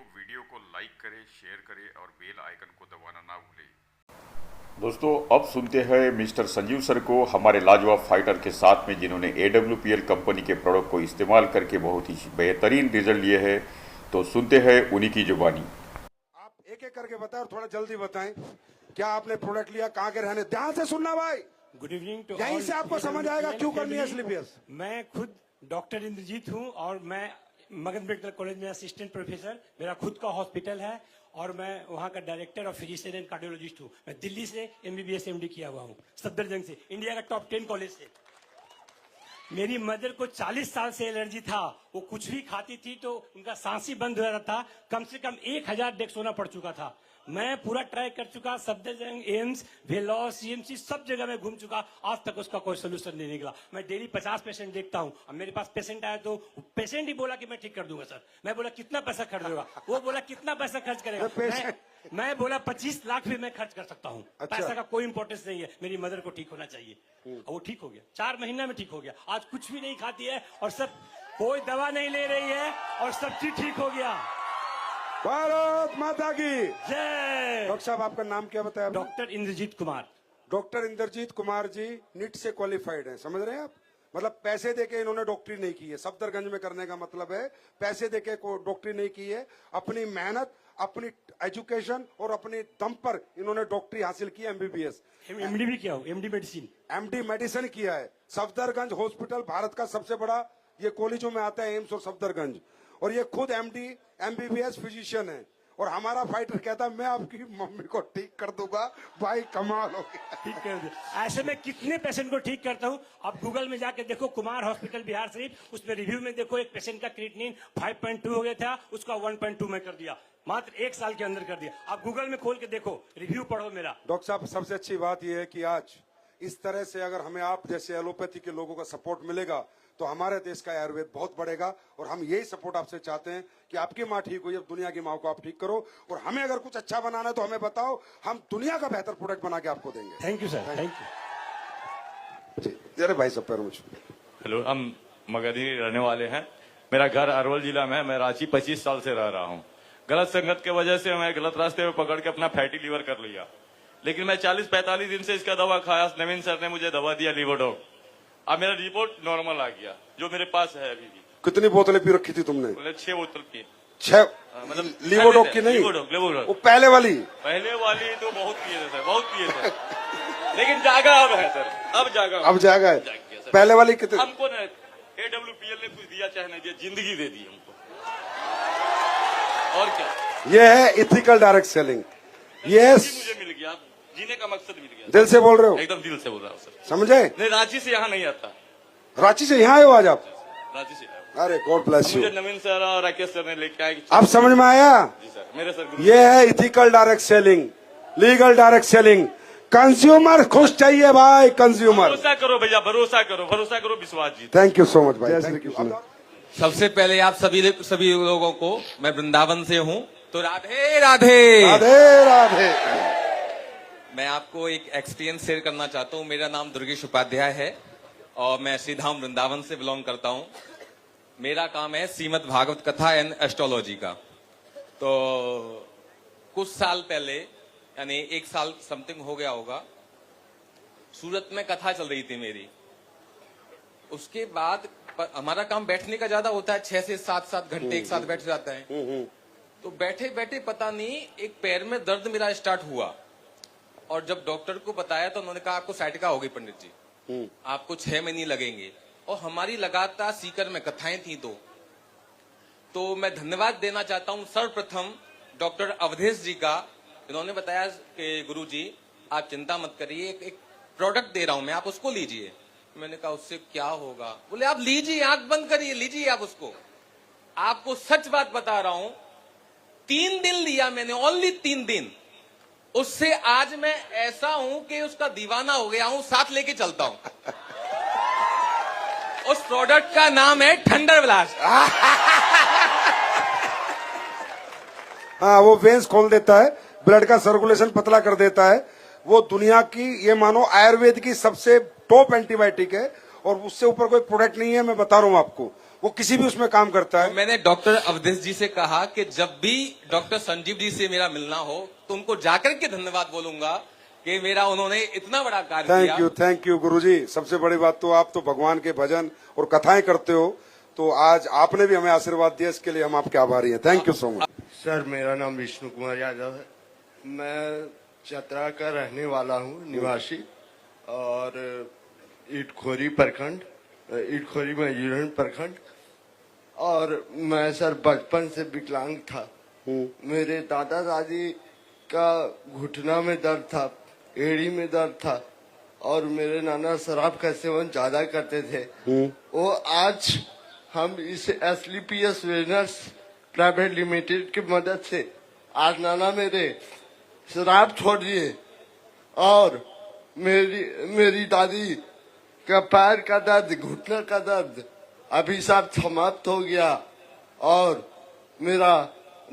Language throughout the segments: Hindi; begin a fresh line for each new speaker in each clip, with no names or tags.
वीडियो को लाइक करें, शेयर करें और बेल आइकन को दबाना ना भूलें।
दोस्तों अब सुनते हैं मिस्टर संजीव सर को, हमारे लाजवाब फाइटर के साथ में, जिन्होंने AWPL कंपनी के प्रोडक्ट को इस्तेमाल करके बहुत ही बेहतरीन रिजल्ट लिए हैं। तो सुनते हैं उन्हीं की जुबानी।
आप एक एक करके बताएं और थोड़ा जल्दी बताएं क्या आपने प्रोडक्ट लिया, कहाँ के रहने। ध्यान से सुनना भाई,
गुड इवनिंग टू
यहीं से आपको समझ आएगा क्यों करनी है स्लीपियस।
मैं खुद डॉक्टर इंद्रजीत हूं और मैं मगध मेडिकल कॉलेज में असिस्टेंट प्रोफेसर, मेरा खुद का हॉस्पिटल है और मैं वहां का डायरेक्टर और फिजिशियन एंड कार्डियोलॉजिस्ट हूं। मैं दिल्ली से MBBS MD किया हुआ हूं, सफदरजंग से, इंडिया का टॉप 10 कॉलेज से। मेरी मदर को 40 साल से एलर्जी था, वो कुछ भी खाती थी तो उनका सांस ही बंद हो रहा था। कम से कम 1000 डेग सोना पड़ चुका था। मैं पूरा ट्राई कर चुका, सफदरजंग, एम्स, वेलोर, CMC सब जगह में घूम चुका, आज तक उसका कोई सोल्यूशन नहीं निकला। मैं डेली 50 पेशेंट देखता हूं। अब मेरे पास पेशेंट आया तो पेशेंट ही बोला कि मैं ठीक कर दूंगा सर। मैं बोला कितना पैसा खर्च होगा, वो बोला कितना पैसा खर्च करेगा। मैं बोला 25 लाख भी मैं खर्च कर सकता हूँ।
अच्छा।
पैसा का कोई इंपॉर्टेंस नहीं है, मेरी मदर को ठीक होना चाहिए। और वो ठीक हो गया, 4 महीना में ठीक हो गया। आज कुछ भी नहीं खाती है और सब, कोई दवा नहीं ले रही है और सब चीज ठीक हो गया।
भारत माता की
जय।
डॉक्टर साहब आपका नाम क्या बताया?
Doctor Indrajit Kumar.
Doctor Indrajit Kumar ji NEET से क्वालिफाइड हैं, समझ रहे हैं आप। मतलब पैसे देके इन्होंने डॉक्टरी नहीं की है। सफदरगंज में करने का मतलब है पैसे देके डॉक्टरी नहीं की है, अपनी मेहनत, अपनी एजुकेशन और अपने दम पर इन्होंने डॉक्टरी हासिल की। MBBS
MD भी किया हूँ, MD मेडिसिन।
MD मेडिसिन किया है। सफदरगंज हॉस्पिटल भारत का सबसे बड़ा, ये कॉलेजों में आता है, एम्स और सफदरगंज। और ये खुद MD MBBS फिजिशियन है। और हमारा फाइटर कहता है मैं आपकी मम्मी को ठीक कर दूंगा। भाई कमाल हो गया,
ठीक कर दिया। ऐसे में कितने पेशेंट को ठीक करता हूँ। आप गूगल में जाके देखो, कुमार हॉस्पिटल बिहार शरीफ, उसमें रिव्यू में देखो, एक पेशेंट का क्रिएटिनिन 5.2 हो गया था, उसका 1.2 में कर दिया, मात्र 1 साल के अंदर कर दिया। आप गूगल में खोल के देखो, रिव्यू पढ़ो मेरा।
डॉक्टर साहब सबसे अच्छी बात यह है कि आज इस तरह से अगर हमें आप जैसे एलोपैथी के लोगों का सपोर्ट मिलेगा तो हमारे देश का आयुर्वेद बहुत बढ़ेगा। और हम यही सपोर्ट आपसे चाहते हैं कि आपकी माँ ठीक हुई, अब दुनिया की माँ को आप ठीक करो। और हमें अगर कुछ अच्छा बनाना है तो हमें बताओ, हम दुनिया का बेहतर प्रोडक्ट बना के आपको देंगे।
Thank you sir, thank you.
जी जरा भाई सब पैरों में छू।
हेलो, हम मगधी रहने वाले हैं। मेरा घर अरवल जिला में है। मैं रांची 25 साल से रह रहा हूँ। गलत संगत की वजह से मैं गलत रास्ते में पकड़ के अपना फैटी लीवर कर लिया। लेकिन मैं 40-45 दिन से इसका दवा खाया। नवीन सर ने मुझे दवा दिया लिवोडॉक। अब मेरा रिपोर्ट नॉर्मल आ गया, जो मेरे पास है अभी भी।
कितनी बोतलें पी रखी थी तुमने?
बोले 6 बोतल पी।
6?
मतलब
लिवोडॉक की नहीं,
लिवोडॉक
वो पहले वाली
तो बहुत पिए थे सर, बहुत पिए थे। लेकिन जागा अब है सर, अब जागा
है। पहले वाली कितनी?
हमको ना AWPL ने कुछ दिया चाहे नहीं दिया, जिंदगी दे दी हमको। और क्या,
ये है इथिकल डायरेक्ट सेलिंग। ये
मुझे मिल गया, जीने का मकसद मिल गया।
दिल से बोल रहे हो?
एकदम दिल से बोल रहा हूँ सर।
समझे?
नहीं, रांची से यहाँ नहीं आता।
रांची से यहाँ आए हो आज आप?
रांची से।
अरे गॉड ब्लेस यू।
मुझे नवीन सर और राकेश सर ने लेके आए।
आप समझ में आया?
जी सर, मेरे सर।
ये है ethical direct selling, legal direct selling. Consumer खुश चाहिए भाई, कंज्यूमर।
भरोसा करो भैया, भरोसा करो, विश्वास जी।
थैंक यू सो मच भाई, थैंक यू।
सबसे पहले आप सभी लोगों को, मैं वृंदावन से हूँ, तो राधे राधे
राधे राधे।
मैं आपको एक एक्सपीरियंस शेयर करना चाहता हूँ। मेरा नाम दुर्गेश उपाध्याय है और मैं श्रीधाम वृंदावन से बिलोंग करता हूँ। मेरा काम है श्रीमद् भागवत कथा एंड एस्ट्रोलॉजी का। तो कुछ साल पहले, यानी 1 साल समथिंग हो गया होगा, सूरत में कथा चल रही थी मेरी। उसके बाद हमारा काम बैठने का ज्यादा होता है, 6 से 7 घंटे एक साथ बैठ जाता है। तो बैठे बैठे पता नहीं एक पैर में दर्द मेरा स्टार्ट हुआ। और जब डॉक्टर को बताया तो उन्होंने कहा आपको साइटिका होगी पंडित जी, आपको 6 महीने लगेंगे। और हमारी लगातार सीकर में कथाएं थी। तो मैं धन्यवाद देना चाहता हूं सर्वप्रथम डॉक्टर अवधेश जी का। इन्होंने बताया कि गुरुजी आप चिंता मत करिए, एक प्रोडक्ट दे रहा हूं मैं, आप उसको लीजिए। मैंने कहा उससे क्या होगा? बोले आप लीजिए, आंख बंद करिए, लीजिए आप उसको। आपको सच बात बता रहा हूं, 3 दिन लिया मैंने, ओनली 3 दिन। उससे आज मैं ऐसा हूं कि उसका दीवाना हो गया हूं, साथ लेके चलता हूं। उस प्रोडक्ट का नाम है थंडर ब्लास्ट।
हाँ, वो वेंस खोल देता है, ब्लड का सर्कुलेशन पतला कर देता है। वो दुनिया की, ये मानो आयुर्वेद की सबसे टॉप एंटीबायोटिक है और उससे ऊपर कोई प्रोडक्ट नहीं है। मैं बता रहा हूं आपको, वो किसी भी उसमें काम करता है।
मैंने डॉक्टर अवधेश जी से कहा कि जब भी डॉक्टर संजीव जी से मेरा मिलना हो तो उनको जाकर के धन्यवाद बोलूंगा कि मेरा उन्होंने इतना बड़ा कार्य किया।
थैंक यू गुरुजी। सबसे बड़ी बात तो आप तो भगवान के भजन और कथाएं करते हो, तो आज आपने भी हमें आशीर्वाद दिया, इसके लिए हम आपके आभारी हैं। Thank you so much.
Sir, मेरा नाम विष्णु कुमार यादव है। मैं चतरा का रहने वाला हूँ, निवासी, और इटखोरी प्रखंड, इटखोरी मयूरन प्रखंड। और मैं सर बचपन से विकलांग था। मेरे दादा दादी का घुटना में दर्द था, एड़ी में दर्द था, और मेरे नाना शराब का सेवन ज्यादा करते थे। वो आज हम इस SLPS वेजनर्स प्राइवेट लिमिटेड की मदद से आज नाना मेरे शराब छोड़ दिए, और मेरी दादी का पैर का दर्द, घुटने का दर्द अभी सब समाप्त हो गया, और मेरा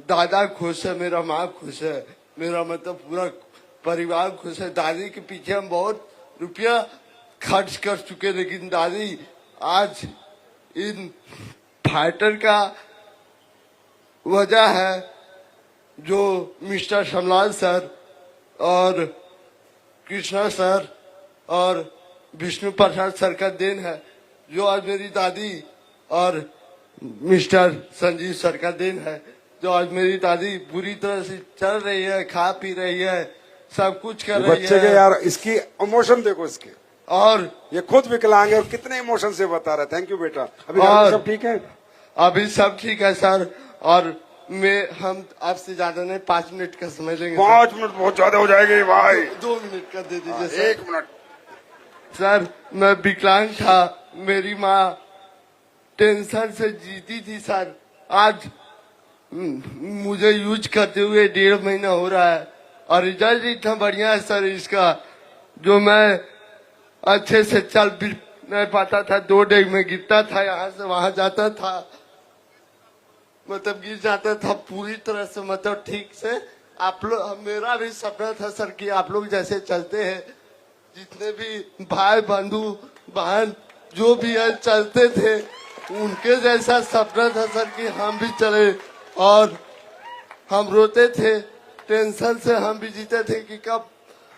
दादा खुश है, मेरा माँ खुश है, मेरा मतलब पूरा परिवार खुश है। दादी के पीछे हम बहुत रुपया खर्च कर चुके, लेकिन दादी आज इन फाइटर का वजह है जो मिस्टर शमलाल सर और कृष्णा सर और विष्णु प्रसाद सर का देन है, जो आज मेरी दादी और मिस्टर संजीव सर का देन है, जो आज मेरी दादी पूरी तरह से चल रही है, खा पी रही है, सब कुछ कर रही है।
बच्चे के यार इसकी इमोशन देखो इसके,
और
ये खुद विकलांग है और कितने इमोशन से बता रहा है। थैंक यू बेटा। अभी घर में सब ठीक है?
अभी सब ठीक है सर, और हम आपसे ज्यादा नहीं 5 मिनट का समय लेंगे।
5 मिनट बहुत ज्यादा हो जाएंगे भाई।
2 मिनट का दे दीजिए सर।
1 मिनट।
सर, मैं विकलांग था, मेरी माँ टेंशन से जीती थी सर। आज मुझे यूज करते हुए 1.5 महीना हो रहा है, और रिजल्ट इतना बढ़िया है सर इसका, जो मैं अच्छे से चल भी नहीं पाता था। 2 डेग में गिरता था, यहाँ से वहां जाता था, मतलब गिर जाता था पूरी तरह से, मतलब ठीक से। आप लोग, मेरा भी सपना था सर कि आप लोग जैसे चलते हैं, जितने भी भाई बंधु बहन जो भी है चलते थे, उनके जैसा सपना था सर कि हम भी चले। और हम रोते थे, टेंशन से हम भी जीते थे कि कब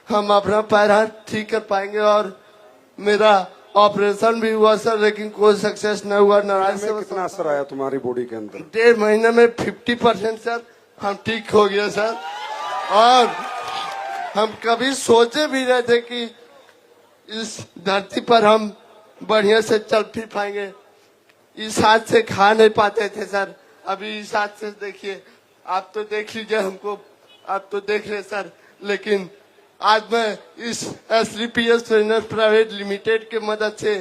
हम अपना पैर हाथ ठीक कर पाएंगे। और मेरा ऑपरेशन भी हुआ सर, लेकिन कोई सक्सेस नहीं हुआ। नारायण से
कितना असर आया तुम्हारी बॉडी के अंदर?
1.5 महीने में 50% सर हम ठीक हो गया सर। और हम कभी सोचे भी नहीं थे कि इस धरती पर हम बढ़िया से चल फिर पाएंगे। इस हाथ से खा नहीं पाते थे सर, अभी इस हाथ से देखिए, आप तो देख लीजिए हमको, आप तो देख रहे सर। लेकिन आज मैं इस SLPS वेजनर्स प्राइवेट लिमिटेड के मदद से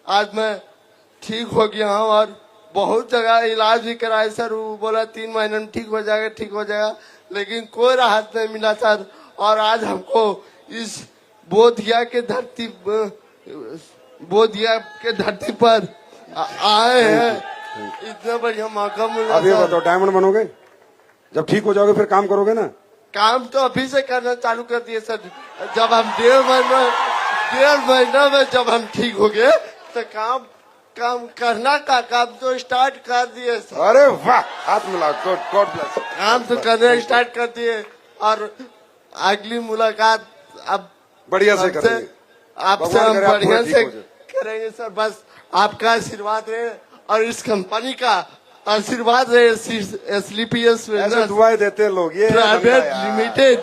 आज मैं ठीक हो गया हूँ, और बहुत जगह इलाज भी कराए सर। वो बोला 3 महीने में ठीक हो जाएगा, ठीक हो जाएगा, लेकिन कोई राहत नहीं मिला सर। और आज हमको इस बोधिया के धरती पर आए हैं, इतना बढ़िया मौका मिला।
अब ये बताओ, डायमंड बनोगे? जब ठीक हो जाओगे फिर काम करोगे ना?
काम तो अभी से करना चालू कर दिए सर। जब हम 1.5 महीना में जब हम ठीक हो गए तो काम करना का काम तो स्टार्ट कर दिए सर।
अरे वाह, हाथ मिला। God bless.
काम तो करना स्टार्ट कर दिए, और अगली मुलाकात अब
बढ़िया से करेंगे,
आपसे हम बढ़िया से करेंगे सर। बस आपका आशीर्वाद रहे, और इस कंपनी का आशीर्वाद रहे। SLPS
ऐसे दुआएं देते हैं लोग। ये
प्राइवेट लिमिटेड,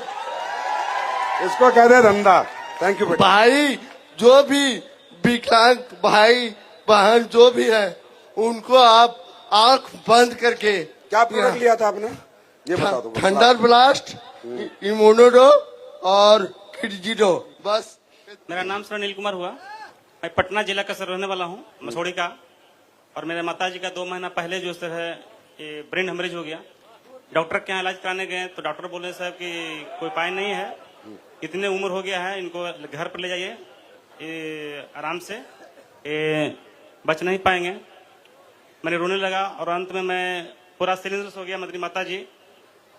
इसको कहते हैं धंधा। थैंक यू बेटा।
भाई जो भी विकलांग भाई बहन जो भी है, उनको आप आंख बंद करके।
क्या प्रोडक्ट लिया था आपने, ये बता दो।
थंडर ब्लास्ट, इम्यूनोडो और किडजिडो। बस।
मेरा नाम सर अनिल कुमार हुआ। मैं पटना जिला का सर रहने वाला हूँ, मसौड़ी का। और मेरे माताजी का 2 महीना पहले जो सर है ये ब्रेन हेमरेज हो गया। डॉक्टर के यहाँ इलाज कराने गए तो डॉक्टर बोले साहब कि कोई उपाय नहीं है, इतने उम्र हो गया है, इनको घर पर ले जाइए, ये आराम से ये बच नहीं पाएंगे। मैंने रोने लगा, और अंत में मैं पूरा सिलेंडर हो गया। मेरी माताजी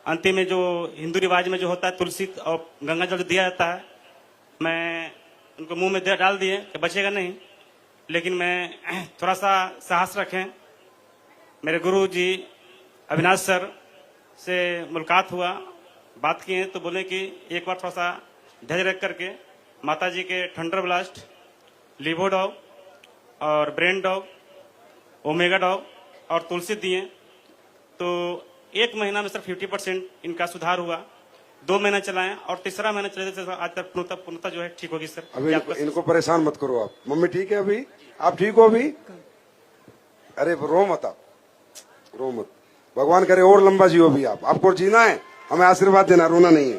अंतिम में जो हिंदू रिवाज में जो होता है, तुलसी और गंगा जल दिया जाता है, मैं उनको मुंह में डाल दिए कि बचेगा नहीं, लेकिन मैं थोड़ा सा साहस रखें। मेरे गुरु जी अविनाश सर से मुलाकात हुआ, बात किए तो बोले कि एक बार थोड़ा सा धैर्य रख करके माता जी के थंडर ब्लास्ट, लिवो डॉग और ब्रेन डॉग, ओमेगा डॉग और तुलसी दिए तो 1 महीना में सर 50% इनका सुधार हुआ। 2 महीना चलाएं और तीसरा महीना चले तो आज तक पूर्णतः जो है ठीक होगी सर।
अभी इनको परेशान मत करो आप। मम्मी ठीक है अभी? आप ठीक हो अभी? अरे रो मत, आप रो मत। भगवान करे और लंबा जियो भी आप। आपको जीना है, हमें आशीर्वाद देना, रोना नहीं है।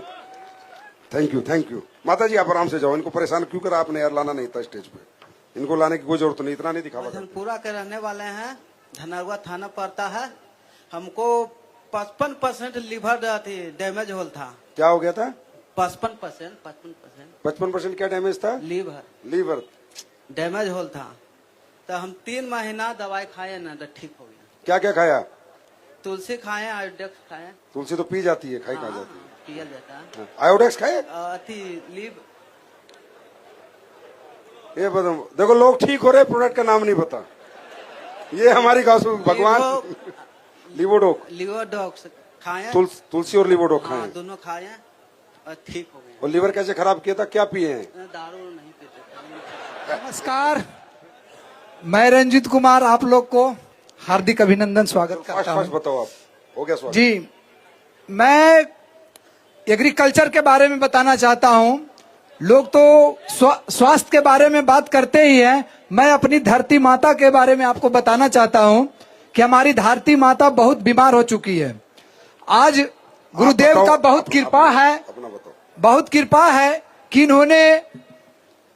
Thank you, thank you. माता जी आप आराम से जाओ। इनको परेशान क्यों करा आपने यार? लाना नहीं था स्टेज पे, इनको लाने की कोई जरूरत नहीं, इतना नहीं दिखावा।
पूरा के रहने वाले हैं, धनरवा थाना पड़ता है। हमको 55% लीवर डैमेज होल था।
क्या हो गया था?
55%
क्या डैमेज था? लीवर
डैमेज होल था। तो हम 3 महीना दवाई खाए ना तो ठीक हो गया।
क्या क्या खाया?
तुलसी खाए, आयोडेक्स खाए।
तुलसी तो पी जाती है, खाई खा जाती है,
पिया जाता है।
आयोडेक्स खाए?
लीव।
ये बताओ, देखो लोग ठीक हो रहे, प्रोडक्ट का नाम नहीं पता। ये हमारी गाँव भगवान
लिवोडॉक्स खाए,
तुलसी और लिवोडॉक खाए,
दोनों खाए और ठीक हो गए।
और लीवर कैसे खराब किया था? क्या पिए हैं?
दारू नहीं पीते।
नमस्कार, मैं रंजीत कुमार आप लोग को हार्दिक अभिनंदन स्वागत करता हूँ।
बताओ आप, हो गया स्वागत?
जी, मैं एग्रीकल्चर के बारे में बताना चाहता हूँ। लोग तो स्वास्थ्य के बारे में बात करते ही हैं, मैं अपनी धरती माता के बारे में आपको बताना चाहता हूँ कि हमारी धरती माता बहुत बीमार हो चुकी है। आज गुरुदेव का बहुत कृपा है, बहुत कृपा है कि इन्होंने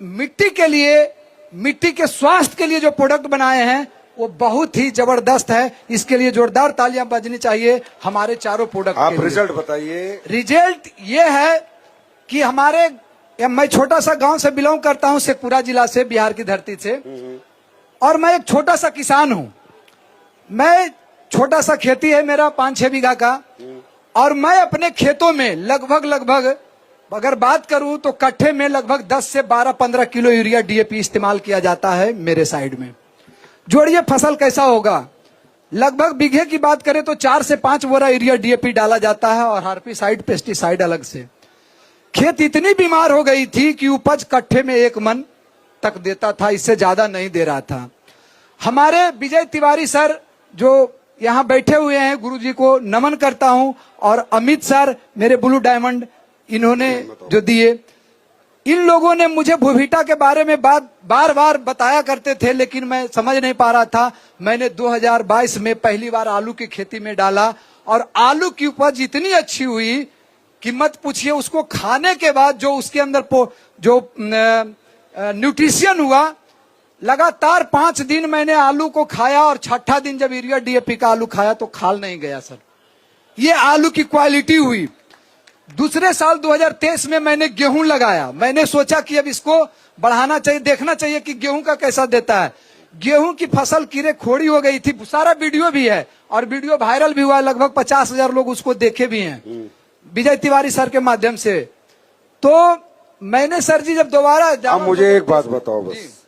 मिट्टी के लिए, मिट्टी के स्वास्थ्य के लिए जो प्रोडक्ट बनाए हैं वो बहुत ही जबरदस्त है। इसके लिए जोरदार तालियां बजनी चाहिए हमारे चारों प्रोडक्ट।
आप रिजल्ट बताइए।
रिजल्ट ये है कि हमारे, मैं छोटा सा गांव से बिलोंग करता हूं, शेखपुरा जिला से, बिहार की धरती से, और मैं एक छोटा सा किसान हूं। मैं छोटा सा खेती है मेरा 5-6 बीघा का, और मैं अपने खेतों में लगभग अगर बात करूं तो कट्ठे में लगभग 10 से 12-15 किलो यूरिया डीएपी इस्तेमाल किया जाता है मेरे साइड में। जोड़िए फसल कैसा होगा। लगभग बीघे की बात करें तो 4 से 5 बोरा यूरिया डीएपी डाला जाता है और हार्बिसाइड पेस्टिसाइड अलग से। खेत इतनी बीमार हो गई थी कि उपज कट्ठे में 1 मन तक देता था, इससे ज्यादा नहीं दे रहा था। हमारे विजय तिवारी सर जो यहाँ बैठे हुए हैं, गुरुजी को नमन करता हूं, और अमित सर मेरे ब्लू डायमंड, इन्होंने जो दिए, इन लोगों ने मुझे भूविटा के बारे में बार बार बताया करते थे, लेकिन मैं समझ नहीं पा रहा था। मैंने 2022 में पहली बार आलू की खेती में डाला और आलू की उपज इतनी अच्छी हुई कि मत पूछिए। उसको खाने के बाद जो उसके अंदर जो न्यूट्रिशन हुआ, लगातार 5 दिन मैंने आलू को खाया और 6ठा दिन जब यूरिया डीएपी का आलू खाया तो खाल नहीं गया सर। ये आलू की क्वालिटी हुई। दूसरे साल 2023 में मैंने गेहूं लगाया। मैंने सोचा कि अब इसको बढ़ाना चाहिए, देखना चाहिए कि गेहूं का कैसा देता है। गेहूं की फसल कीड़े खोड़ी हो गई थी, सारा वीडियो भी है और वीडियो वायरल भी हुआ है, लगभग 50,000 लोग उसको देखे भी हैं विजय तिवारी सर के माध्यम से। तो मैंने सर जी जब दोबारा,
अब मुझे एक बात बताओ, बस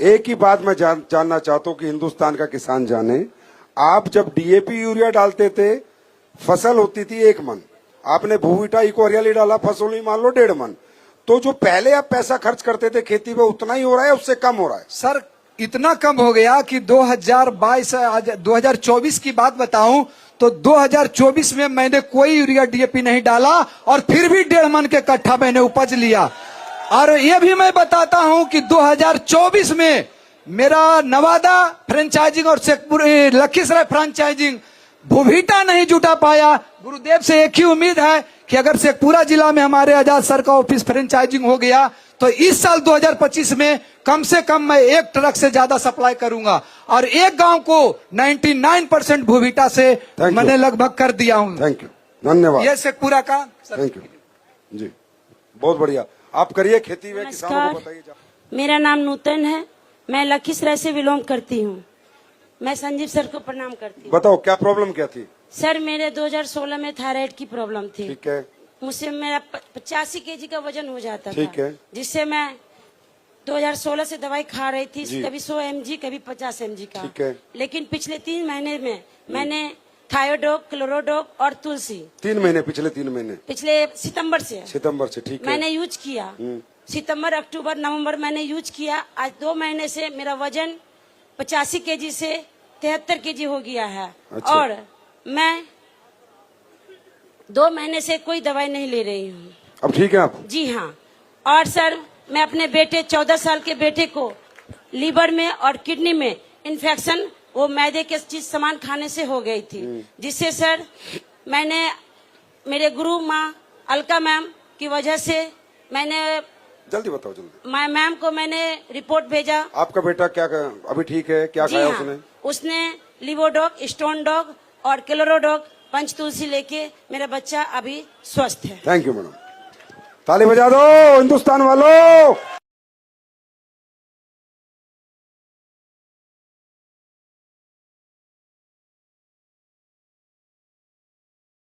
एक ही बात मैं जानना चाहता हूँ कि हिंदुस्तान का किसान जाने, आप जब डीएपी यूरिया डालते थे फसल होती थी 1 मन, आपने भूविटा इको हरियाली डाला, फसल हुई मान लो 1.5 मन, तो जो पहले आप पैसा खर्च करते थे खेती पे उतना ही हो रहा है, उससे कम हो रहा है?
सर इतना कम हो गया कि 2024 की बात बताऊं तो 2024 में मैंने कोई यूरिया डीएपी नहीं डाला और फिर भी 1.5 मन के कट्ठा मैंने उपज लिया। और ये भी मैं बताता हूं कि 2024 में मेरा नवादा फ्रेंचाइजिंग और लखीसराय फ्रेंचाइजिंग भूविटा नहीं जुटा पाया। गुरुदेव से एक ही उम्मीद है कि अगर शेखपुरा जिला में हमारे आजाद सर का ऑफिस फ्रेंचाइजिंग हो गया तो इस साल 2025 में कम से कम मैं 1 ट्रक से ज्यादा सप्लाई करूंगा और एक गांव को 99% भूविटा से मैंने लगभग कर दिया हूं।
थैंक यू, धन्यवाद।
ये शेखपुरा का।
थैंक यू जी, बहुत बढ़िया। आप करिए खेती में, किसानों को बताइए।
मेरा नाम नूतन है, मैं लखीसराय से बिलोंग करती हूँ। मैं संजीव सर को प्रणाम करती हूँ।
बताओ क्या प्रॉब्लम क्या थी?
सर मेरे 2016 में थायराइड की प्रॉब्लम थी।
ठीक है।
मुझसे मेरा 85 kg का वजन हो जाता था।
ठीक है।
जिससे मैं 2016 से दवाई खा रही थी,
जी।
कभी 100 mg कभी 50 mg का।
ठीक है।
लेकिन पिछले 3 महीने में मैंने थायोडोक, क्लोरोडोक और तुलसी
3 महीने, पिछले 3 महीने,
पिछले सितंबर से
ठीक है।
मैंने यूज किया। सितंबर, अक्टूबर, नवंबर मैंने यूज किया। आज 2 महीने से मेरा वजन 85 kg से 73 kg हो गया है।
अच्छा।
और मैं 2 महीने से कोई दवाई नहीं ले रही हूँ।
अब ठीक है आप?
जी हाँ। और सर, मैं अपने बेटे 14 साल के बेटे को लीवर में और किडनी में इन्फेक्शन, वो मैदे के चीज सामान खाने से हो गई थी, जिससे सर मैंने मेरे गुरु माँ अलका मैम की वजह से मैंने
जल्दी बताओ, जल्दी।
मैम को मैंने रिपोर्ट भेजा।
आपका बेटा क्या अभी ठीक है? क्या
जी
खाया
हाँ,
उसने?
उसने लिवोडॉग, स्टोन डॉग और क्लोरोडॉग, पंचतुलसी लेके मेरा बच्चा अभी स्वस्थ है।
थैंक यू मैडम, ताली बजा दो हिंदुस्तान वालों।